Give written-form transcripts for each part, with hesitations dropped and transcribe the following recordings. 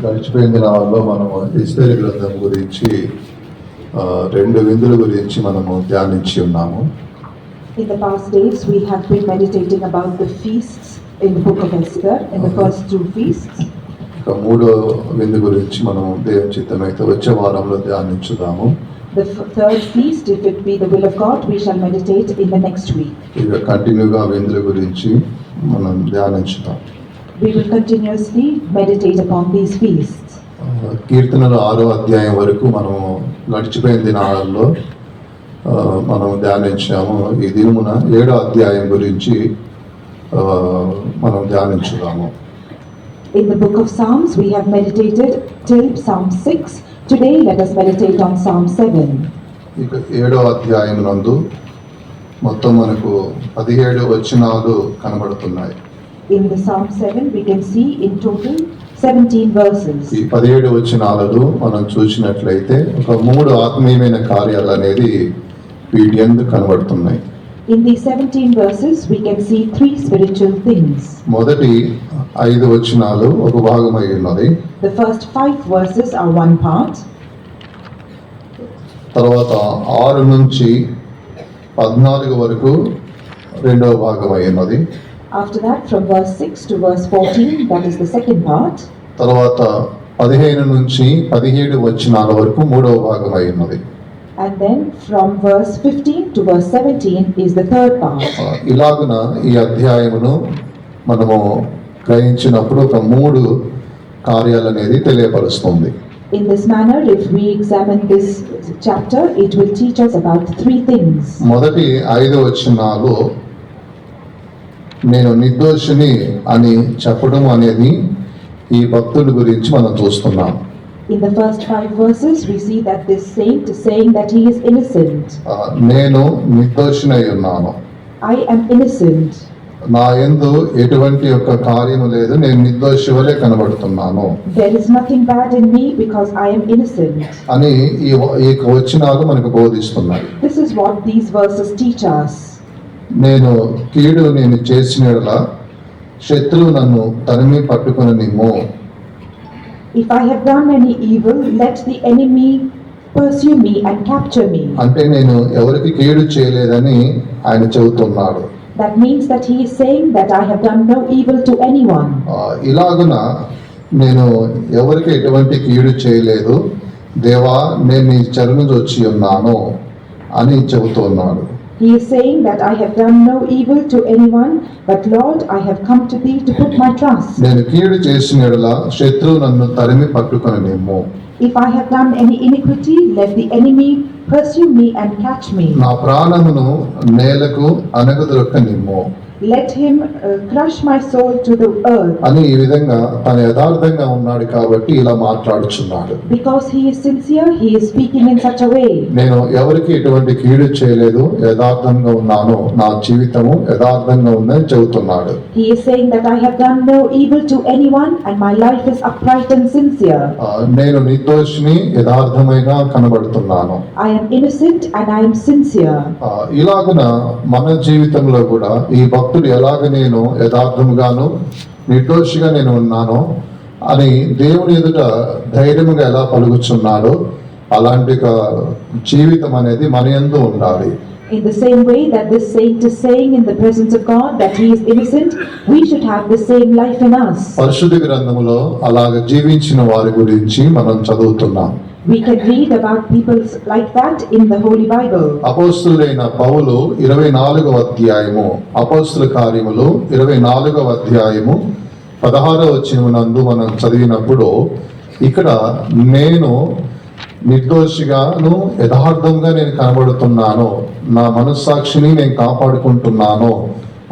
గడిచిపోయిన దినాల్లో మనము ఎస్తేరు గ్రంథం గురించి 2 విందుల గురించి మనము ధ్యానించి ఉన్నాము. In the past days we have been meditating about the feasts in the book of Esther, in the first 2 feasts. ఇక 3వ విందు గురించి మనం దేవుని చిత్తమైతే వచ్చే వారంలో ధ్యానించుదాము. The third feast, if it be the will of God, we shall meditate in the next week. ఇక కంటిన్యూగా విందుల గురించి మనం ధ్యానించుదాం. We will continuously meditate upon these feasts. కీర్తనలు 6వ అధ్యాయం వరకు మనం గడిచిపోయిన దినాలలో మనం ధ్యానించాము. ఈ దినమున 7వ అధ్యాయం గురించి మనం ధ్యానించుదాము. In the book of Psalms we have meditated till Psalm 6. Today let us meditate on Psalm 7. ఇక 7వ అధ్యాయం నందు మొత్తం మనకు 17 వచనాలు కనబడుతున్నాయి. In the Psalm 7 we can see in total 17 verses. ఈ 17 వచనాలలో మనం చూసినట్లయితే ఒక 3 ఆత్మీయమైన కార్యాలు అనేది వీటి యందు కనబడుతున్నాయి. In these 17 verses we can see 3 spiritual things. మొదటి 5 వచనాలు ఒక భాగమై ఉన్నది. The first 5 verses are one part. తర్వాత 6 నుంచి 14 వరకు రెండవ భాగమై ఉన్నది. After that, from verse 6 to verse 14, that is the second part. తర్వాత 15 నుంచి 17 వచనాల వరకు మూడవ భాగమై ఉన్నది. And then from verse 15 to verse 17 is the third part. ఇలాగున ఈ అధ్యాయమును మనము గ్రహించినప్పుడు ఒక 3 కార్యాలు అనేది తెలియపరుస్తుంది. In this manner, if we examine this chapter, it will teach us about 3 things. మొదటి 5 వచనాలు నేను నిర్దోషిని అని చెప్పడం అనేది ఈ భక్తుల గురించి మనం చూస్తున్నాం. In the first 5 verses we see that this saint is saying that he is innocent. నేను నిర్దోషినై ఉన్నాను. I am innocent. నా యందు ఎటువంటి యొక్క కార్యము లేదు, నేను నిర్దోషివలే కనబడుతున్నాను. There is nothing bad in me because I am innocent. అని ఈ వచనాలు మనకు బోధిస్తున్నాయి. This is what these verses teach us. నేను చేసిన యెడల శత్రువు నన్ను తరిమి పట్టుకొననిమ్ము. If I have done any evil, let the enemy pursue me and capture me. అంటే నేను ఎవరికి కీడు చేయలేదని ఆయన చెబుతున్నాడు. That means that he is saying that I have done no evil to anyone. ఇలాగున నేను ఎవరికి ఎటువంటి కీడు చేయలేదు, దేవా నేను నీ చెరను వచ్చి ఉన్నాను అని చెబుతున్నాడు. He is saying that I have done no evil to anyone, but Lord, I have come to thee to put my trust. నేను కీడు చేసిన యెడల శత్రువు నన్ను తరిమి పట్టుకొననిమ్ము. If I have done any iniquity, let the enemy pursue me and catch me. నా ప్రాణమును నేలకు అనగదొక్కనిమ్ము. Let him crush my soul to the earth. అని ఈ విధంగా తన యథార్థంగా ఉన్నాడు కాబట్టి ఇలా మాట్లాడుచున్నాడు. Because he is sincere, he is speaking in such a way. నేను ఎవరికి ఎటువంటి కీడు చేయలేదు, యథార్థంగా ఉన్నాను, నా జీవితము యథార్థంగా ఉందని చెబుతున్నాడు. He is saying that I have done no evil to anyone and my life is upright and sincere. నేను నిర్దోషిని, యథార్థమైగా కనబడుతున్నాను. I am innocent and I am sincere. ఇలాగున మన జీవితంలో కూడా ఈ భక్తుడు ఎలాగ నేను యథార్థముగాను నిర్దోషిగా నేను ఉన్నానో అని దేవుని ఎదుట ధైర్యముగా ఎలా పలుకుచున్నాడో అలాంటి జీవితం అనేది మన యందు ఉండాలి. In the same way that this saint is saying in the presence of God that he is innocent, we should have the same life in us. పరిశుద్ధ గ్రంథములో అలాగ జీవించిన వారి గురించి మనం చదువుతున్నాం. We can read about people like that in the Holy Bible. అపోస్తలుడైన పౌలు 24వ అధ్యాయము, అపోస్తల కార్యములు 24వ అధ్యాయము 16వ వచనమునందు మనం చదివినప్పుడు ఇక్కడ నేను నిర్దోషిగాను యథార్థంగా నేను కనబడుతున్నాను, నా మనస్సాక్షిని నేను కాపాడుకుంటున్నాను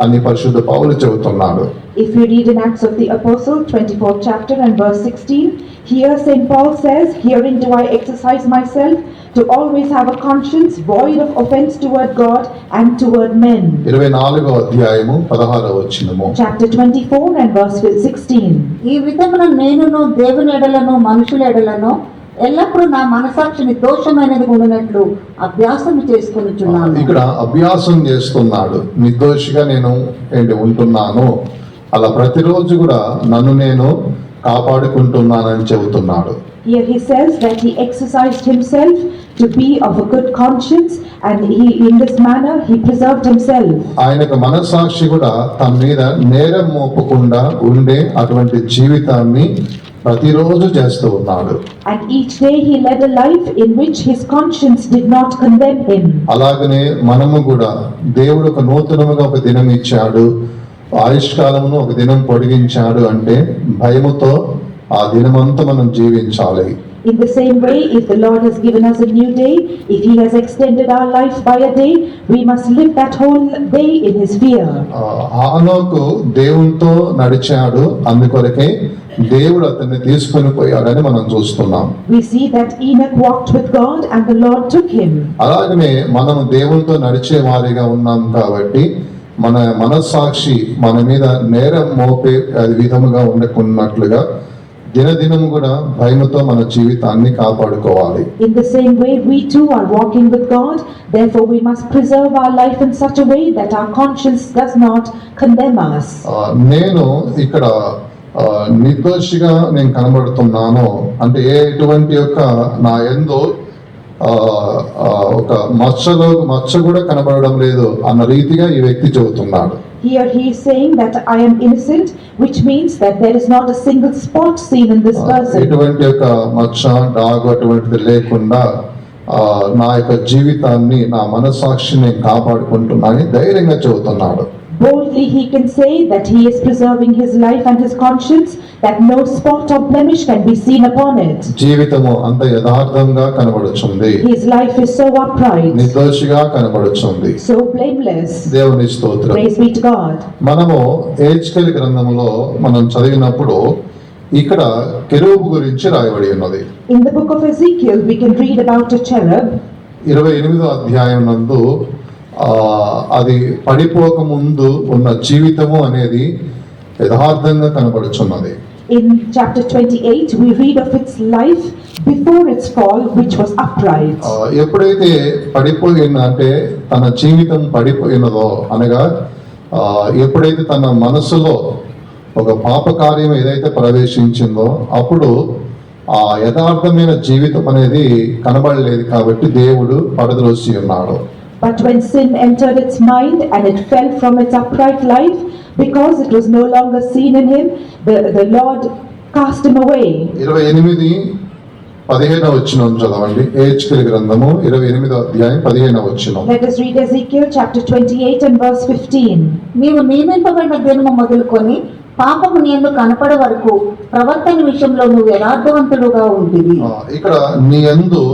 అని పరిశుద్ధ పౌలు చెబుతున్నాడు. If you read in Acts of the Apostle 24th chapter and verse 16, here St. Paul says, herein do I exercise myself to always have a conscience void of offense toward God and toward men. 24వ అధ్యాయము 16వ వచనము. Chapter 24 and verse 16. ఈ విధమున నేనును దేవుని ఎడలను మనుషుల ఎడలను ఎల్లప్పుడూ నా మనసాక్షిని దోషమైనది ఉండినట్లు అభ్యాసం చేసుకొనుచున్నాను. ఇక్కడ అభ్యాసం చేస్తున్నాడు, నిర్దోషిగా నేను ఉంటున్నాను, అలా ప్రతిరోజు కూడా నన్ను నేను కాపాడుకుంటున్నానని చెబుతున్నాడు. Here he says that he exercised himself to be of a good conscience, and in this manner he preserved himself. ఆయనకు మనస్సాక్షి కూడా తన మీద నేరం మోపకుండా ఉండే అటువంటి జీవితాన్ని ప్రతిరోజు చేస్తూ ఉన్నాడు. And each day he led a life in which his conscience did not condemn him. అలాగనే మనము కూడా దేవుడు ఒక నూతనముగా ఒక దినం ఇచ్చాడు, ఆయుష్కాలమును ఒక దినం పొడిగించాడు అంటే భయముతో ఆ దినమంతా మనం జీవించాలి. In the same way, if the Lord has given us a new day, if he has extended our life by a day, we must live that whole day in his fear. హానోకు దేవునితో నడిచాడు, అందుకొరకే దేవుడు అతన్ని తీసుకొని పోయాడని మనం చూస్తున్నాం. We see that Enoch walked with God and the Lord took him. అలాగనే మనం దేవునితో నడిచే వారిగా ఉన్నాం కాబట్టి మన మనస్సాక్షి మన మీద నేరం మోపే విధముగా ఉండకున్నట్లుగా దినదినము కూడా భయముతో మన జీవితాన్ని కాపాడుకోవాలి. In the same way, we too are walking with God. Therefore, we must preserve our life in such a way that our conscience does not condemn us. నేను ఇక్కడ నిర్దోషిగా నేను కనబడుతున్నాను అంటే ఎటువంటి యొక్క నా యందు ఒక మచ్చ కూడా కనబడడం లేదు అన్న రీతిగా ఈ వ్యక్తి చెబుతున్నాడు. Here he is saying that I am innocent, which means that there is not a single spot seen in this person. ఎటువంటి యొక్క మచ్చ డాగు అటువంటిది లేకుండా నా యొక్క జీవితాన్ని నా మనస్సాక్షిని కాపాడుకుంటున్నానని ధైర్యంగా చెబుతున్నాడు. Boldly he can say that he is preserving his life and his conscience, that no spot or blemish can be seen upon it. జీవితము అంత యథార్థంగా కనబడుచుంది, His life is so upright, నిర్దోషిగా కనబడుచుంది. so blameless. దేవుని స్తోత్రం. Praise be to God. మనము హెజ్కేలు గ్రంథములో మనం చదివినప్పుడు ఇక్కడ కెరూబు గురించి రాయబడి ఉన్నది. In the book of Ezekiel we can read about a cherub. 28వ అధ్యాయం నందు అది పడిపోక ముందు ఉన్న జీవితము అనేది యథార్థంగా కనబడుచున్నది. In chapter 28 we read of its life before its fall, which was upright. ఎప్పుడైతే పడిపోయిందంటే తన జీవితం పడిపోయినదో అనగా ఎప్పుడైతే తన మనసులో ఒక పాప కార్యం ఏదైతే ప్రవేశించిందో అప్పుడు ఆ యథార్థమైన జీవితం అనేది కనబడలేదు కాబట్టి దేవుడు పడద్రోసి ఉన్నాడు. But when sin entered its mind and it fell from its upright life, because it was no longer seen in him, the Lord cast him away. 28-15 వచనం చదవండి. హెజ్కేలు గ్రంథము 28వ అధ్యాయం 15వ వచనం. Let us read Ezekiel chapter 28 and verse 15. నీవు నియమింపబడిన దినము మొదలుకొని పాపము నీ యందు కనపడ వరకు ప్రవర్తన విషయంలో నువ్వు యథార్థవంతుడుగా ఉంటివి. ఇక్కడ నీ యందు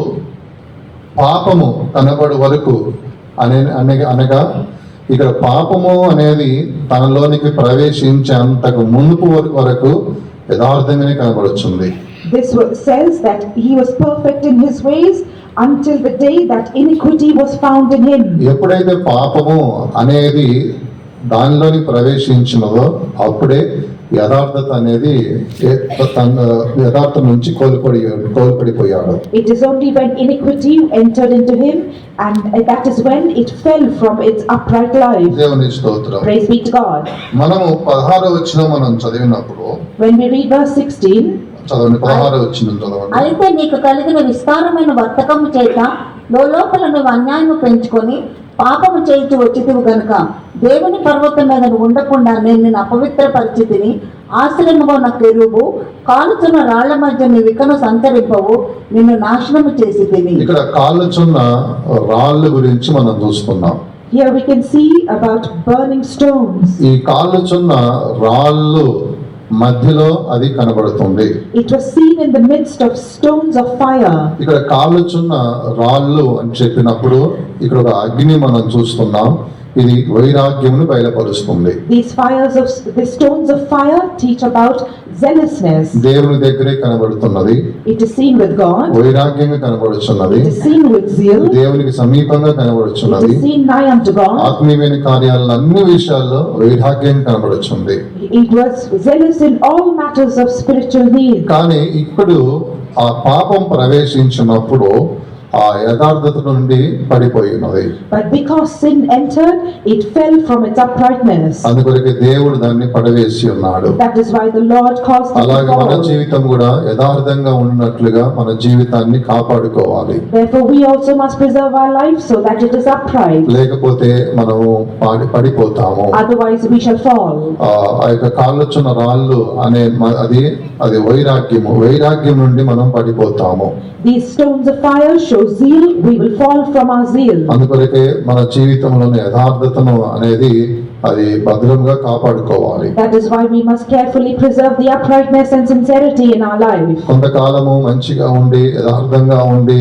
పాపము కనబడు వరకు అనగా ఇక్కడ పాపము అనేది తనలోనికి ప్రవేశించేంతకు మునుపు వరకు యథార్థంగానే కనబడుతుంది. This says that he was perfect in his ways until the day that iniquity was found in him. ఎప్పుడైతే పాపము అనేది దానిలోని ప్రవేశించినదో అప్పుడే యథార్థత అనేది యథార్థం నుంచి కోల్పడిపోయాడు. It is only when iniquity entered into him, and that is when it fell from its upright life. దేవుని స్తోత్రం. Praise be to God. మనము 16వ వచనం మనం చదివినప్పుడు When we read verse 16, చదవండి. 16వ వచనం చదవండి. అయితే నీకు కలిగిన విస్తారమైన వర్తకము చేత లోపల నువ్వు అన్యాయము పెంచుకొని పాపము చేయించి వచ్చితివి గనుక దేవుని పర్వతం మీద నువ్వు ఉండకుండా నేను నిన్ను అపవిత్ర పరిస్థితిని ఆశ్రయముగా ఉన్న కెరూబు కాలుచున్న రాళ్ల మధ్య నీ వికను సంచరింపవు నిన్ను నాశనము చేసి తిని. ఇక్కడ కాలుచున్న రాళ్ళ గురించి మనం చూస్తున్నాం. here we can see about burning stones. ఈ కాలుచున్న రాళ్ళు మధ్యలో అది కనబడుతుంది. It was seen in the midst of stones of fire. ఇక్కడ కాలుచున్న రాళ్ళు అని చెప్పినప్పుడు ఇక్కడ ఒక అగ్ని మనం చూస్తున్నాం. ఇది వైరాగ్యమును బయలుపరుస్తుంది. The stones of fire teach about zealousness. దేవుని దగ్గరే కనబడుతున్నది. It is seen with God. వైరాగ్యంగా కనబడుచున్నది. It is seen with zeal. దేవునికి సమీపంగా It కనబడుచున్నది. is seen nigh unto God. ఆత్మీయమైన కార్యాలను అన్ని విషయాల్లో వైరాగ్యం కనబడుచుంది. It was zealous in all matters of spiritual needs. కానీ ఇప్పుడు ఆ పాపం ప్రవేశించినప్పుడు ఆ యథార్థత నుండి పడిపోయినది. But because sin entered, it fell from its uprightness. అందుకొరకు దేవుడు దాన్ని పడవేసి ఉన్నాడు. That is why the Lord caused it to అలాగే మన fall. జీవితం కూడా యథార్థంగా ఉన్నట్లుగా మన జీవితాన్ని కాపాడుకోవాలి. Therefore, we also must preserve our life so that it is upright. లేకపోతే మనము పడిపోతాము. Otherwise, we shall fall. ఆ యొక్క కాళ్ళొచ్చున్న రాళ్ళు అనే అది వైరాగ్యం నుండి మనం పడిపోతాము. These stones of fire show zeal, we will fall from our zeal. అందుకొరకే మన జీవితంలోని యథార్థతను అనేది అది భద్రంగా కాపాడుకోవాలి. That is why we must carefully preserve the uprightness and sincerity in our life. కొంతకాలము మంచిగా ఉండి యథార్థంగా ఉండి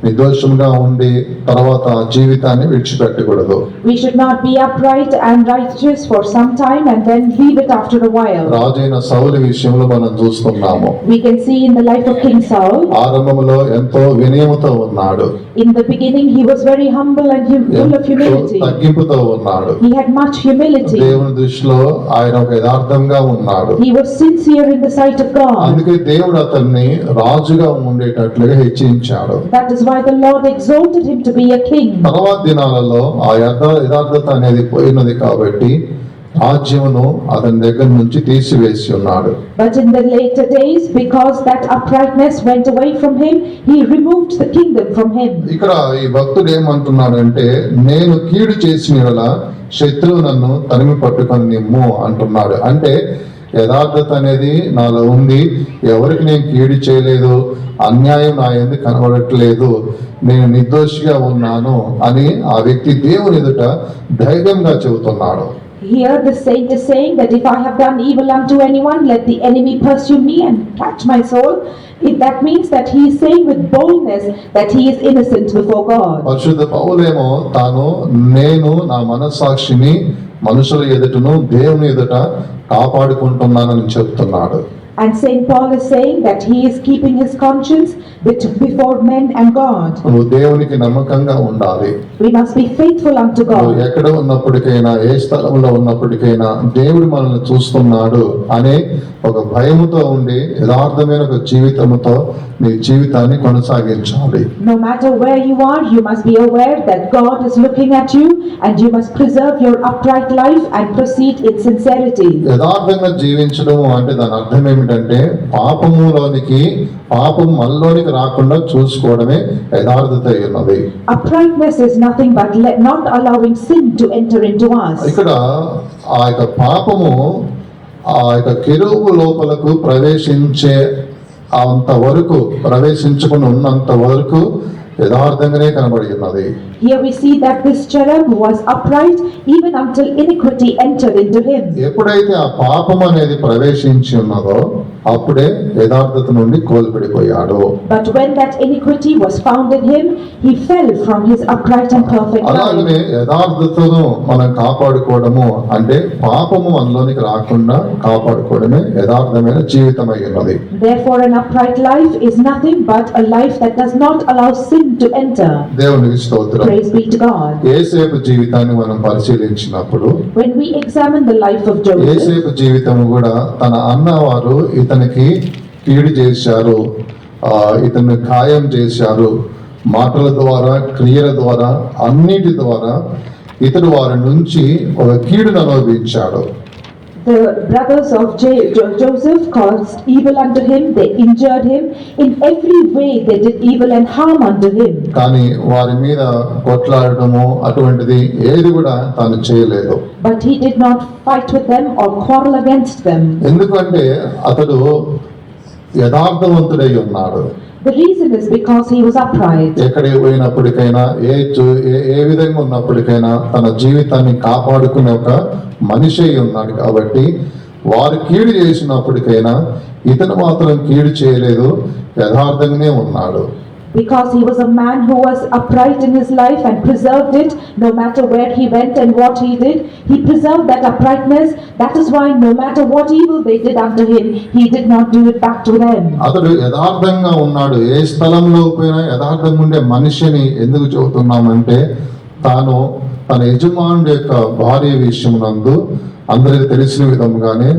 నిర్దోషంగా ఉండి తర్వాత జీవితాన్ని విడిచిపెట్టకూడదు. We should not be upright and righteous for some time and then leave it after a while. రాజైన సౌలు విషయంలో మనం చూస్తున్నాము. We can see in the life of King Saul. ఆరంభంలో ఎంతో వినయముతో ఉన్నాడు. In the beginning, he was very humble and full of humility. తగ్గింపుతో ఉన్నాడు. He had much humility. దేవుని దృష్టిలో ఆయన ఒక యథార్థంగా ఉన్నాడు. He was sincere in the sight of God. అందుకే దేవుడు అతన్ని రాజుగా ఉండేటట్లుగా హెచ్చించాడు. That is why the Lord exalted him to be a king. తర్వాత దినాలలో ఆ యథార్థత అనేది పోయినది కాబట్టి రాజ్యమును అతని దగ్గర నుంచి తీసివేసి ఉన్నాడు. But in the later days, because that uprightness went away from him, he removed the kingdom from him. ఇక్కడ ఈ భక్తుడు ఏమంటున్నాడంటే, నేను కీడు చేసిన యెడల శత్రువు నన్ను తరిమి పట్టుకొని నిమ్ము అంటున్నాడు. అంటే యథార్థత అనేది నాలో ఉంది, ఎవరికి నేను కీడు చేయలేదు, అన్యాయం నా యందు కనబడట్లేదు, నేను నిర్దోషిగా ఉన్నాను అని ఆ వ్యక్తి దేవుని ఎదుట ధైర్యంగా చెబుతున్నాడు. Here the saint is saying that if I have done evil unto anyone, let the enemy pursue me and catch my soul. That means that he is saying with boldness that he is innocent before God. పరిశుద్ధ పౌలేమో తాను నేను నా మనస్సాక్షిని మనుషుల ఎదుటను దేవుని ఎదుట కాపాడుకుంటున్నానని చెప్తున్నాడు. And Saint Paul is saying that he is keeping his conscience before men and God. నువ్వు దేవునికి నమ్మకంగా ఉండాలి. We must be faithful unto నువ్వు God. ఎక్కడ ఉన్నప్పటికైనా ఏ స్థలంలో ఉన్నప్పటికైనా దేవుడు మనల్ని చూస్తున్నాడు అనే ఒక భయముతో ఉండి యథార్థమైన ఒక జీవితంతో నీ జీవితాన్ని కొనసాగించాలి. No matter where you must be aware that God is looking at you and you must preserve your upright life and proceed in sincerity. యథార్థంగా జీవించడం అంటే దాని అర్థం ఏమిటంటే పాపం మనలోనికి రాకుండా చూసుకోవడమే యథార్థత ఉన్నది. Uprightness is nothing but not allowing sin to enter into us. ఇక్కడ ఆ యొక్క పాపము ఆ యొక్క కెరూబు లోపలకు ప్రవేశించకుండా ఉన్నంత వరకు యథార్థంగానే కనబడి ఉన్నది. Here we see that this cherub was upright even until iniquity entered into him. ఎప్పుడైతే ఆ పాపం అనేది ప్రవేశించి ఉన్నదో అప్పుడే యథార్థత నుండి కోల్పడిపోయాడు. But when that iniquity was found in him, he fell from his upright and perfect life. అలాగనే యథార్థతను మనం కాపాడుకోవడము అంటే పాపము మనలోనికి రాకుండా కాపాడుకోవడమే యథార్థమైన జీవితం అయి ఉన్నది. Therefore an upright life is nothing but a life that does not allow sin to enter. దేవునికి స్తోత్రం. Praise be to God. యేసేపు జీవితాన్ని మనం పరిశీలించినప్పుడు When we examine the life of Joseph, యేసేపు జీవితం కూడా తన అన్నవారు ఇతనికి కీడు చేశారు, ఇతన్ని ఖాయం చేశారు, మాటల ద్వారా క్రియల ద్వారా అన్నిటి ద్వారా ఇతడు వారి నుంచి ఒక కీడును అనుభవించాడు. the brothers of Joseph caused evil unto him, they injured him, in every way they did evil and harm unto him. కానీ వారి మీద కొట్లాడటము అటువంటిది ఏది కూడా తాను చేయలేదు. But he did not fight with them or quarrel against them. ఎందుకంటే అతడు యథార్థవంతుడై ఉన్నాడు. The reason is because he was upright. ఎక్కడికి పోయినప్పటికైనా ఏ విధంగా ఉన్నప్పటికైనా తన జీవితాన్ని కాపాడుకునే ఒక మనిషి అయి ఉన్నాడు కాబట్టి వారు కీడు చేసినప్పటికైనా ఇతను మాత్రం కీడు చేయలేదు, యథార్థంగానే ఉన్నాడు. Because he was a man who was upright in his life and preserved it no matter where he went and what he did. He preserved that uprightness. That is why no matter what evil they did unto him, he did not do it back to them. అతడు యథార్థంగా ఉన్నాడు. ఏ స్థలంలో పోయినా యథార్థంగా ఉండే మనిషిని ఎందుకు చెబుతున్నామంటే తాను తన యజమానుడి యొక్క భార్య విషయమునందు అందరికి తెలిసిన విధంగానే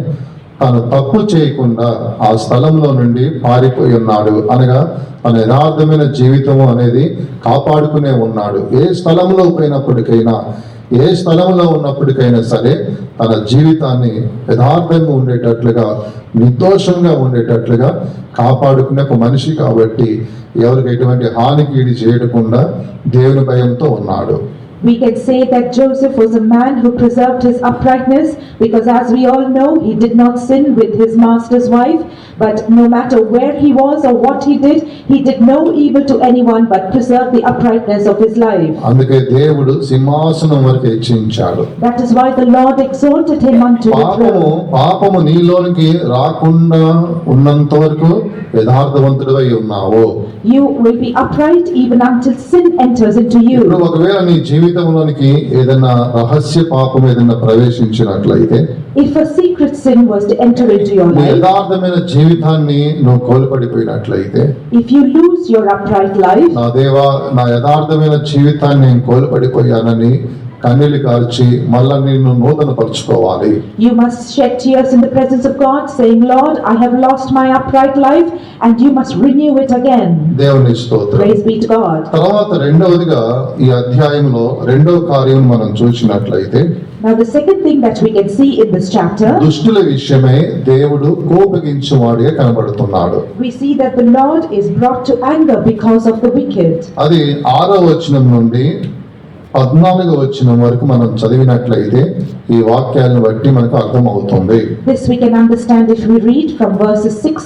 తాను తప్పు చేయకుండా ఆ స్థలంలో నుండి పారిపోయి ఉన్నాడు. అనగా తన యథార్థమైన జీవితము అనేది కాపాడుకునే ఉన్నాడు. ఏ స్థలంలో పోయినప్పటికైనా, ఏ స్థలంలో ఉన్నప్పటికైనా సరే తన జీవితాన్ని యథార్థంగా ఉండేటట్లుగా, నిర్దోషంగా ఉండేటట్లుగా కాపాడుకునే ఒక మనిషి కాబట్టి ఎవరికి ఎటువంటి హానికి ఈడి చేయకుండా దేవుని భయంతో ఉన్నాడు. We can say that Joseph was a man who preserved his uprightness because, as we all know, he did not sin with his master's wife, but no matter where he was or what he did no evil to anyone but preserved the uprightness of his life. అందుకే దేవుడు సింహాసనం వరకు హెచ్చించాడు. That is why the Lord exalted him unto the throne. పాపము నీలోనికి రాకుండా ఉన్నంత వరకు యథార్థవంతుడివై ఉన్నావు. You will be upright even until sin enters into you. ఇప్పుడు ఒకవేళ నీ జీవితంలోనికి ఏదైనా రహస్య పాపం ఏదైనా ప్రవేశించినట్లయితే, If a secret sin was to enter into your నీ life, యథార్థమైన జీవితాన్ని నువ్వు కోల్పడిపోయినట్లయితే, if you lose your upright life, నా దేవా నా యథార్థమైన జీవితాన్ని నేను కోల్పడిపోయానని కన్నీళ్లు కార్చి మళ్ళా నిన్ను నూతన పరుచుకోవాలి. you must shed tears in the presence of God, saying, Lord, I have lost my upright life, and you must renew it again. దేవుని స్తోత్రం. Praise be to God. తర్వాత రెండవదిగా ఈ అధ్యాయంలో రెండవ కార్యం మనం చూసినట్లయితే, Now the second thing that we can see in this chapter, దుష్టుల విషయమై దేవుడు కోపగించువాడిగా కనబడుతున్నాడు. we see that the Lord is brought to anger because of the wicked. అది 6వ వచనం నుండి 14వ వచనం వరకు మనం చదివినట్లయితే ఈ వాక్యాలను బట్టి మనకు అర్థమవుతుంది. This we can understand if we read from verses 6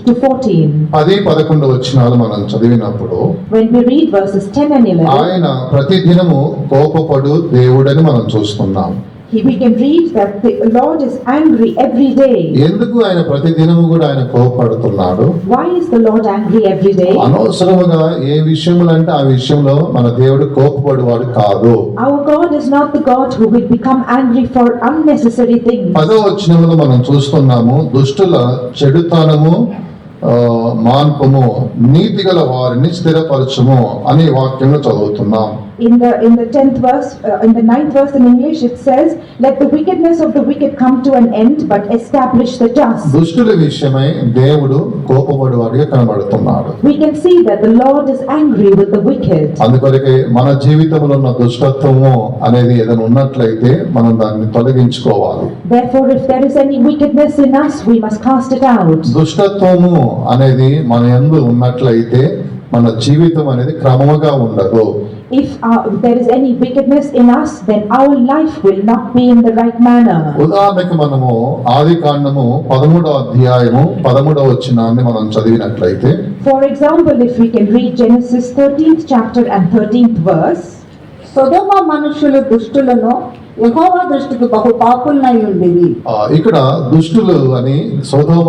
to 14. 10-11 వచనాలు మనం చదివినప్పుడు When we read verses 10 and 11, ఆయన ప్రతిదినము కోపపడు దేవుడని మనం చూస్తున్నాం. we can read that the Lord is angry every day. ఎందుకు ఆయన ప్రతిదినము కూడా ఆయన కోపపడుతున్నాడు? Why is the Lord angry every day? అనవసరముగా ఏ విషయములు అంటే ఆ విషయంలో మన దేవుడు కోపపడువాడు కాదు. Our God is not the God who will become angry for unnecessary things. 10వ వచనంలో మనం చూస్తున్నాము, దుష్టుల చెడుతనము మాన్పము, నీతిగల వారిని స్థిరపరచుము అనే వాక్యంలో చదువుతున్నాం. In the 10th verse, in the 9th verse in English, it says, "Let the wickedness of the wicked come to an end, but establish the just." దుష్టుల విషయమై దేవుడు కోపపడువాడిగా కనబడుతున్నాడు. We can see that the Lord is angry with the wicked. అందుకొరకే మన జీవితంలో ఉన్న దుష్టత్వము అనేది ఏదైనా ఉన్నట్లయితే మనం దాన్ని తొలగించుకోవాలి. Therefore, if there is any wickedness in us, we must cast it out. దుష్టత్వము అనేది మన యందు ఉన్నట్లయితే మన జీవితం అనేది క్రమముగా ఉండదు. If there is any wickedness in us, then our life will not be in the right manner. ఉదాహరణకు మనము ఆదికాండము 13వ అధ్యాయము 13వ వచనాన్ని మనం చదివినట్లయితే, For example, if we can read Genesis 13th chapter and 13th verse, సొదొమ మనుషులు దుష్టులను యెహోవా దృష్టికి బహు పాపులనై ఉండిరి. ఇక్కడ దుష్టులు అని సొదొమ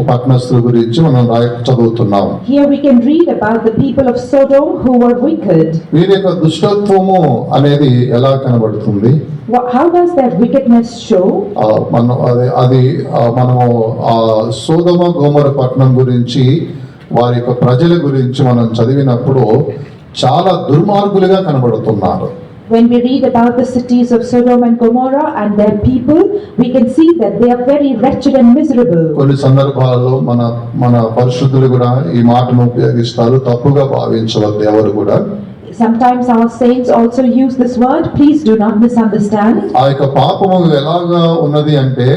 పట్టణస్థుల గురించి మనం చదువుతున్నాం. here we can read about the people of Sodom who were wicked. వీరి యొక్క దుష్టత్వము అనేది ఎలా కనబడుతుంది? How does their wickedness show? మనము సొదొమ గొమొర పట్టణం గురించి, వారి యొక్క ప్రజల గురించి మనం చదివినప్పుడు చాలా దుర్మార్గులుగా కనబడుతున్నారు. When we read about the cities of Sodom and Gomorrah and their people, we can see that they are very wretched and miserable. కొన్ని సందర్భాల్లో మన పరిశుద్ధులు కూడా ఈ మాటను ఉపయోగిస్తారు, తప్పుగా భావించవద్దు ఎవరు కూడా. Sometimes our saints also use this word. Please do not misunderstand. ఆ యొక్క పాపము ఎలాగా ఉన్నది అంటే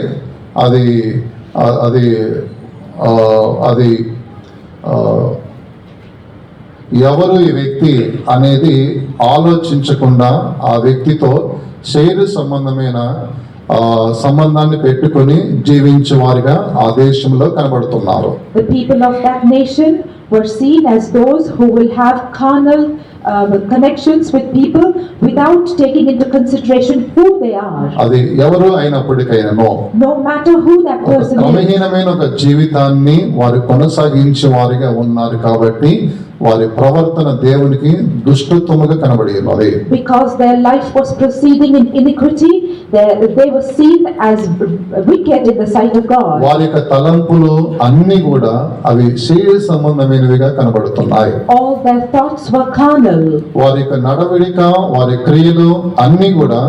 అది అది అది ఎవరు ఈ వ్యక్తి అనేది ఆలోచించకుండా ఆ వ్యక్తితో శరీర సంబంధమైన సంబంధాన్ని పెట్టుకొని జీవించే వారిగా ఆ దేశంలో కనబడుతున్నారు. The people of that nation were seen as those who will have carnal connections with people without taking into consideration who they are. అది ఎవరు అయినప్పటికైనానో, no matter who that person is, క్రమహీనమైన ఒక జీవితాన్ని వారు కొనసాగించే వారిగా ఉన్నారు కాబట్టి వారి ప్రవర్తన దేవునికి దుష్టత్వముగా కనబడి ఉన్నది. Because their life was proceeding in iniquity, they were seen as wicked in the sight of God. వారి యొక్క తలంపులు అన్ని కూడా అవి శరీర సంబంధమైనవిగా కనబడుతున్నాయి. All their thoughts were carnal. వారి యొక్క నడవడిక, వారి క్రియలు అన్ని కూడా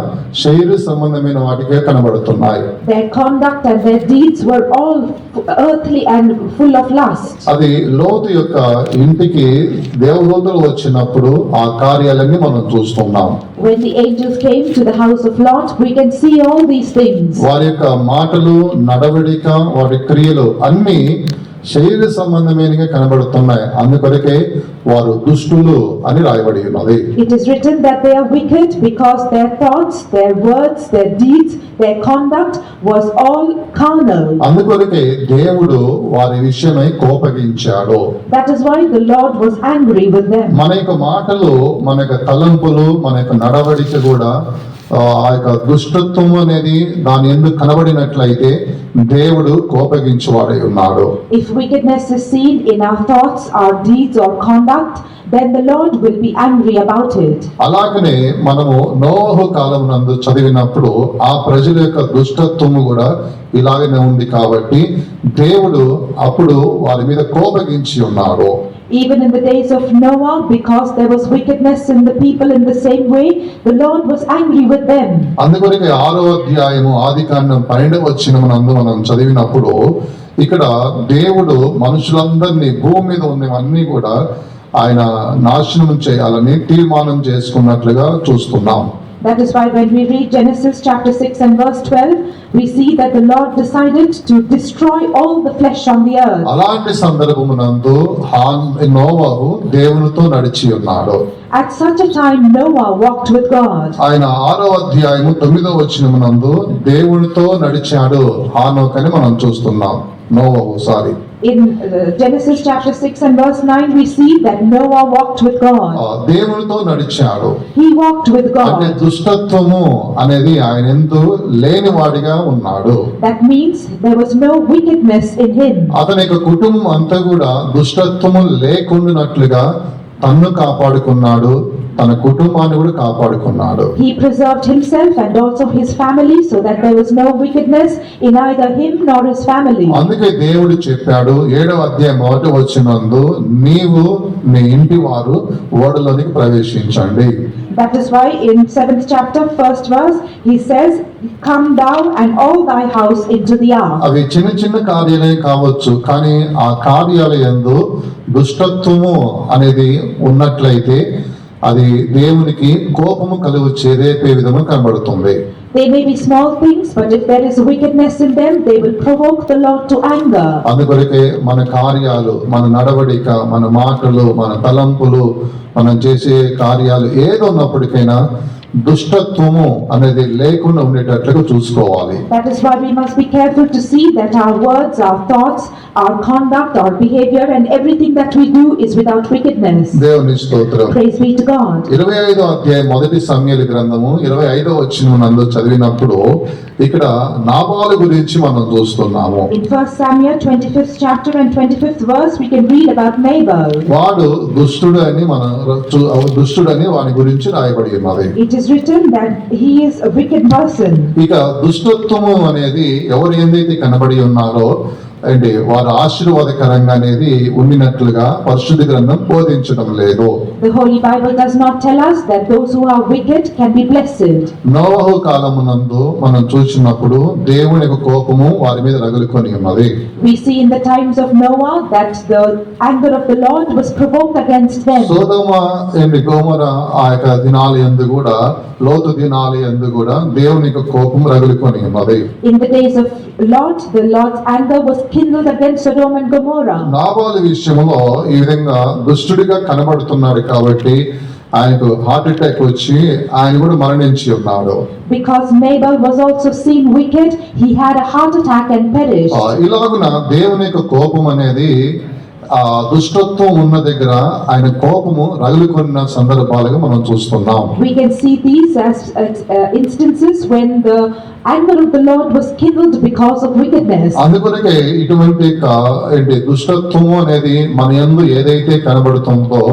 శరీర సంబంధమైన వాటికే కనబడుతున్నాయి. Their conduct and their deeds were all earthly and full of lust. అది లోతు యొక్క ఇంటికి దేవదూతలు వచ్చినప్పుడు ఆ కార్యాలన్నీ మనం చూస్తున్నాం. When the angels came to the house of Lot, we can see all these things. వారి యొక్క మాటలు, నడవడిక, వారి క్రియలు అన్ని శరీర సంబంధమైనగా కనబడుతున్నాయి. అందుకొరకే వారు దుష్టులు అని రాయబడి ఉన్నది. It is written that they are wicked because their thoughts, their words, their deeds, their conduct was all carnal. అందుకొరకే దేవుడు వారి విషయమై కోపగించాడు. That is why the Lord was angry with them. మన యొక్క మాటలు, మన యొక్క తలంపులు, మన యొక్క నడవడిక కూడా ఆ యొక్క దుష్టత్వం అనేది దాని ఎందుకు కనబడినట్లయితే దేవుడు కోపగించువాడై ఉన్నాడు. If wickedness is seen in our thoughts, our deeds or conduct, then the Lord will be angry about it. అలాగనే మనము నోవహు కాలం నందు చదివినప్పుడు ఆ ప్రజల యొక్క దుష్టత్వము కూడా ఇలాగనే ఉంది కాబట్టి దేవుడు అప్పుడు వారి మీద కోపగించి ఉన్నాడు. Even in the days of Noah, because there was wickedness in the people in the same way, the Lord was angry with them. అందుకొరకే 6వ అధ్యాయము ఆదికాండం 12వ వచనమునందు మనం చదివినప్పుడు ఇక్కడ దేవుడు మనుషులందరినీ భూమి మీద ఉన్నవన్నీ కూడా ఆయన నాశనం చేయాలని తీర్మానం చేసుకున్నట్లుగా చూస్తున్నాం. That is why when we read Genesis chapter 6 and verse 12, we see that the Lord decided to destroy all the flesh on the earth. అలాంటి సందర్భమునందు నోవహు దేవునితో నడిచి ఉన్నాడు. At such a time Noah walked with God. ఆయన 6వ అధ్యాయము 9వ వచనమునందు దేవునితో నడిచాడు హానోక్ అని మనం చూస్తున్నాం. In Genesis chapter 6 and verse 9, we see that Noah walked with God. దేవునితో నడిచాడు. He walked with అంటే God. దుష్టత్వము అనేది ఆయన ఎందు లేనివాడిగా ఉన్నాడు. That means there was no wickedness in him. అతని యొక్క కుటుంబం అంతా కూడా దుష్టత్వము లేకుండానట్లుగా తన్ను కాపాడుకున్నాడు, తన కుటుంబాన్ని కూడా కాపాడుకున్నాడు. He preserved himself and also his family so that there was no wickedness in either him nor his family. అందుకే దేవుడు చెప్పాడు 7వ అధ్యాయం 1వ వచనందు, నీవు నీ ఇంటి వారు ఓడలోనికి ప్రవేశించండి. That is why in 7th chapter 1st verse he says, come thou and all thy house into the ark. అవి చిన్న చిన్న కార్యాలే కావచ్చు, కానీ ఆ కార్యాలయందు దుష్టత్వము అనేది ఉన్నట్లయితే అది దేవునికి కోపము కలుగు చేరేపే విధంగా కనబడుతుంది. They may be small things, but if there is wickedness in them, they will provoke the Lord to anger. అందుకొరకే మన కార్యాలు, మన నడవడిక, మన మాటలు, మన తలంపులు, మనం చేసే కార్యాలు ఏదున్నప్పటికైనా దుష్టత్వము అనేది లేకుండా ఉండేటట్లుగా చూసుకోవాలి. That is why we must be careful to see that our words, our thoughts, our conduct, our behavior and everything that we do is without wickedness. దేవుని స్తోత్రం. Praise be to God. 25వ అధ్యాయం 1 సమూయేలు గ్రంథము 25వ వచనమునందు చదివినప్పుడు ఇక్కడ నాబాలు గురించి మనం చూస్తున్నాము. In 1 Samuel 25th chapter and 25th verse we can read about Nabal. వాడు దుష్టుడని వాని గురించి రాయబడి ఉన్నది. It is written that he is a wicked person. ఇక దుష్టత్వము అనేది ఎవరు ఏదైతే కనబడి ఉన్నారో అంటే వారు ఆశీర్వాదకరంగా అనేది ఉండినట్లుగా పరిశుద్ధ గ్రంథం బోధించడం లేదు. The Holy Bible does not tell us that those who are wicked can be blessed. నోవహు కాలమునందు మనం చూసినప్పుడు దేవుని యొక్క కోపము వారి మీద రగులుకొని ఉన్నది. We see in the times of Noah that the anger of the Lord was provoked against them. Sodom Gomorrah ఆ యొక్క దినాలు యందు కూడా, లోతు దినాలు యందు కూడా దేవుని యొక్క కోపం రగులుకొని ఉన్నది. In the days of Lot, the Lord's anger was kindled against Sodom and Gomorrah. నాబాలు విషయంలో ఈ విధంగా దుష్టుడిగా కనబడుతున్నాడు కాబట్టి ఆయనకు హార్ట్ అటాక్ వచ్చి ఆయన కూడా మరణించి ఉన్నాడు. Because Nabal was also seen wicked, he had a heart attack and perished. ఇలాగున దేవుని యొక్క కోపం అనేది ఆ దుష్టత్వం ఉన్న దగ్గర ఆయన కోపము రగులుకున్న సందర్భాలుగా మనం చూస్తున్నాం. We can see these as instances when the anger of the Lord was kindled because of wickedness. అందుకొరకే ఇటువంటి దుష్టత్వము అనేది మన యందు ఏదైతే కనబడుతుందో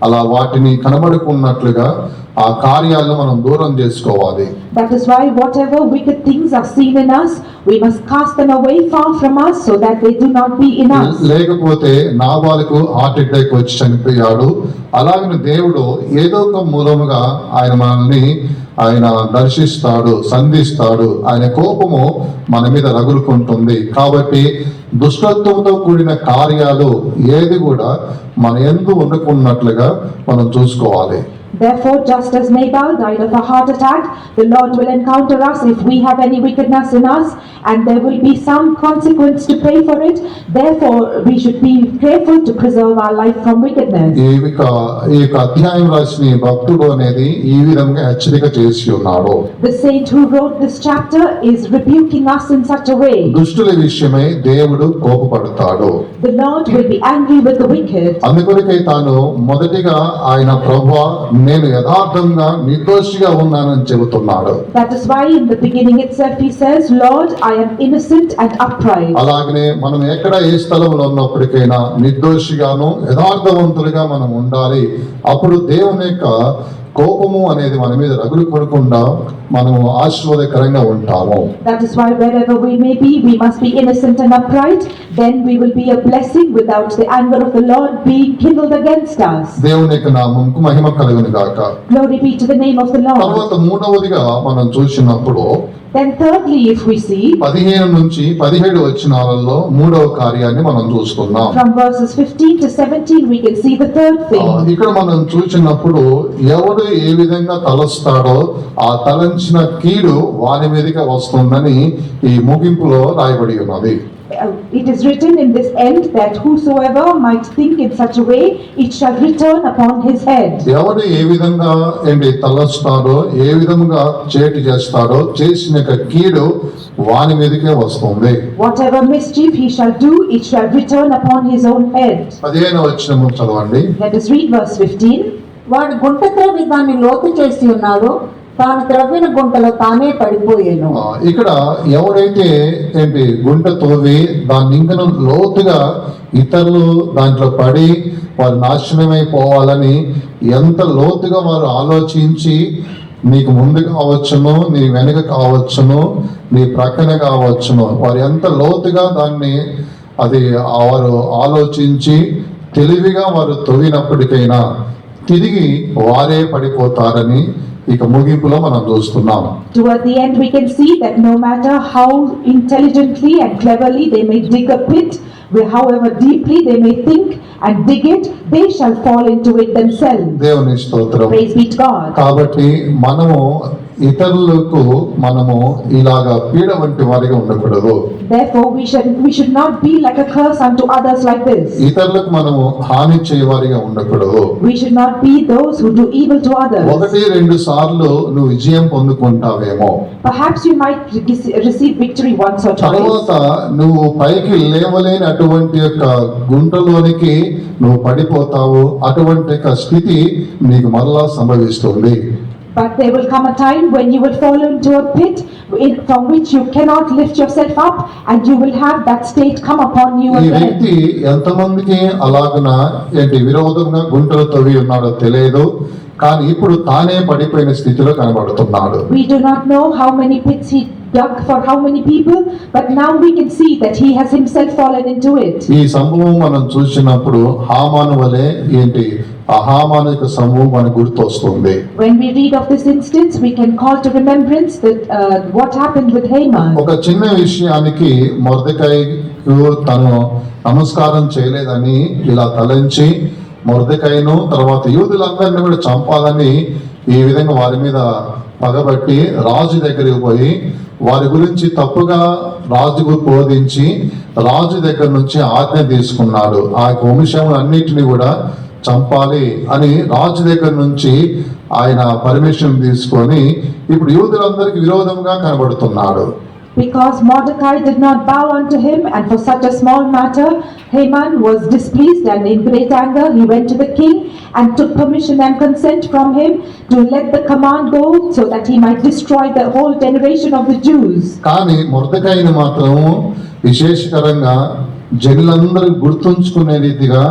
అలా వాటిని కనబడుకున్నట్లుగా ఆ కార్యాలను మనం దూరం చేసుకోవాలి. That is why whatever wicked things are seen in us, we must cast them away far from us so that they do not be in us. లేకపోతే నాబాలుకు హార్ట్ అటాక్ వచ్చి చనిపోయాడు. అలాగే దేవుడు ఏదో ఒక మూలముగా ఆయన మనల్ని ఆయన దర్శిస్తాడు, సంధిస్తాడు. ఆయన కోపము మన మీద రగులుకుంటుంది. కాబట్టి దుష్టత్వంతో కూడిన కార్యాలు ఏది కూడా మన యందు ఉండకున్నట్లుగా మనం చూసుకోవాలి. Therefore, just as Nabal died of a heart attack, the Lord will encounter us if we have any wickedness in us, and there will be some consequence to pay for it. Therefore, we should be careful to preserve our life from wickedness. ఈ యొక్క అధ్యాయం రాసిన ఈ భక్తుడు అనేది ఈ విధంగా హెచ్చరిక చేసి ఉన్నాడు. The saint who wrote this chapter is rebuking us in such a way. దుష్టుల విషయమై దేవుడు కోపపడతాడు. The Lord will be angry with the wicked. అందుకొరకై తాను మొదటిగా ఆయన ప్రభువా నేను యథార్థంగా నిర్దోషిగా ఉన్నానని చెబుతున్నాడు. That is why in the beginning itself he says, Lord, I am innocent and upright. అలాగనే మనం ఎక్కడ ఏ స్థలంలో ఉన్నప్పటికైనా నిర్దోషిగాను యథార్థవంతులుగా మనం ఉండాలి. అప్పుడు దేవుని యొక్క కోపము అనేది మన మీద రగులుకొనకుండా మనము ఆశీర్వాదకరంగా ఉంటాము. That is why wherever we may be, we must be innocent and upright. Then we will be a blessing without the anger of the Lord being kindled against us. దేవుని యొక్క నామముకు మహిమ కలుగును గాక. Glory be to the name of the Lord. తర్వాత మూడవదిగా మనం చూసినప్పుడు Then thirdly, if we see 15 నుంచి 17 వచనాలలో మూడవ కార్యాన్ని మనం చూస్తున్నాం. from verses 15 to 17, we can see the third thing. ఇక్కడ మనం చూసినప్పుడు ఎవడు ఏ విధంగా తలస్తాడో ఆ తలంచిన కీడు వాని మీదకి వస్తుందని ఈ ముగింపులో రాయబడి ఉన్నది. It is written in this end that whosoever might think in such a way, it shall return upon his head. ఎవడు ఏ విధంగా తలస్తాడో ఏ విధంగా చేటు చేస్తాడో చేసిన కీడు వాని మీదకే వస్తుంది. Whatever mischief he shall do, it shall return upon his own head. 15వ వచనము చదవండి. Let us read verse 15. వాడు గుంట త్రవ్వి దాన్ని లోతు చేసి ఉన్నాడు, తాను త్రవ్విన గుంటలో తానే పడిపోయాను. ఇక్కడ ఎవరైతే గుంట తోవి దాన్ని ఇంకను లోతుగా ఇతరులు దాంట్లో పడి వారు నాశనమైపోవాలని ఎంత లోతుగా వారు ఆలోచించి నీకు ముందు కావచ్చును, నీ వెనుక కావచ్చును, నీ ప్రక్కన కావచ్చును, వారు ఎంత లోతుగా దాన్ని వారు ఆలోచించి తెలివిగా వారు తవ్వినప్పటికైనా తిరిగి వారే పడిపోతారని ఇక ముగింపులో మనం చూస్తున్నాం. Toward the end we can see that no matter how intelligently and cleverly they may dig a pit, however deeply they may think and dig it, they shall fall into it themselves. దేవుని స్తోత్రం. Praise be to God. కాబట్టి మనము ఇతరులకు మనము ఇలాగా పీడ వంటి వారిగా ఉండకూడదు. Therefore we should not be like a curse unto others like this. ఇతరులకు మనము హాని చేయవారిగా ఉండకూడదు. We should not be those who do evil to others. 1-2 సార్లు నువ్వు విజయం పొందుకుంటావేమో, Perhaps you might receive victory once or twice. తర్వాత నువ్వు పైకి లేవలేని అటువంటి యొక్క గుంటలోనికి నువ్వు పడిపోతావు. అటువంటి యొక్క స్థితి నీకు మరలా సంభవిస్తుంది. But there will come a time when you will fall into a pit from which you cannot lift yourself up, and you will have that state come upon you ఈ again. వ్యక్తి ఎంతమందికి అలాగున విరోధంగా గుంటలు తవ్వి ఉన్నాడో తెలియదు, కానీ ఇప్పుడు తానే పడిపోయిన స్థితిలో కనబడుతున్నాడు. We do not know how many pits he dug for how many people, but now we can see that he has himself fallen into it. ఈ సంభవం మనం చూసినప్పుడు హామాను వలె ఆ హామాను యొక్క సంభవం మనకు గుర్తొస్తుంది. When we read of this instance, we can call to remembrance that what happened with Haman. ఒక చిన్న విషయానికి మొర్దెకైకు తను నమస్కారం చేయలేదని ఇలా తలంచి మొర్దెకైను తర్వాత యూదులందరినీ కూడా చంపాలని ఈ విధంగా వారి మీద పగబట్టి రాజు దగ్గరికి పోయి వారి గురించి తప్పుగా రాజుకు బోధించి రాజు దగ్గర నుంచి ఆజ్ఞ తీసుకున్నాడు. ఆ వంశములన్నిటిని కూడా చంపాలి అని రాజు దగ్గర నుంచి ఆయన పర్మిషన్ తీసుకొని ఇప్పుడు యూదులందరికీ విరోధంగా కనబడుతున్నాడు. Because Mordecai did not bow unto him, and for such a small matter Haman was displeased, and in great anger he went to the king and took permission and consent from him to let the command go so that he might destroy the whole generation of the Jews. కానీ మొర్దెకైని మాత్రం విశేషకరంగా జనులందరూ గుర్తుంచుకునే రీతిగా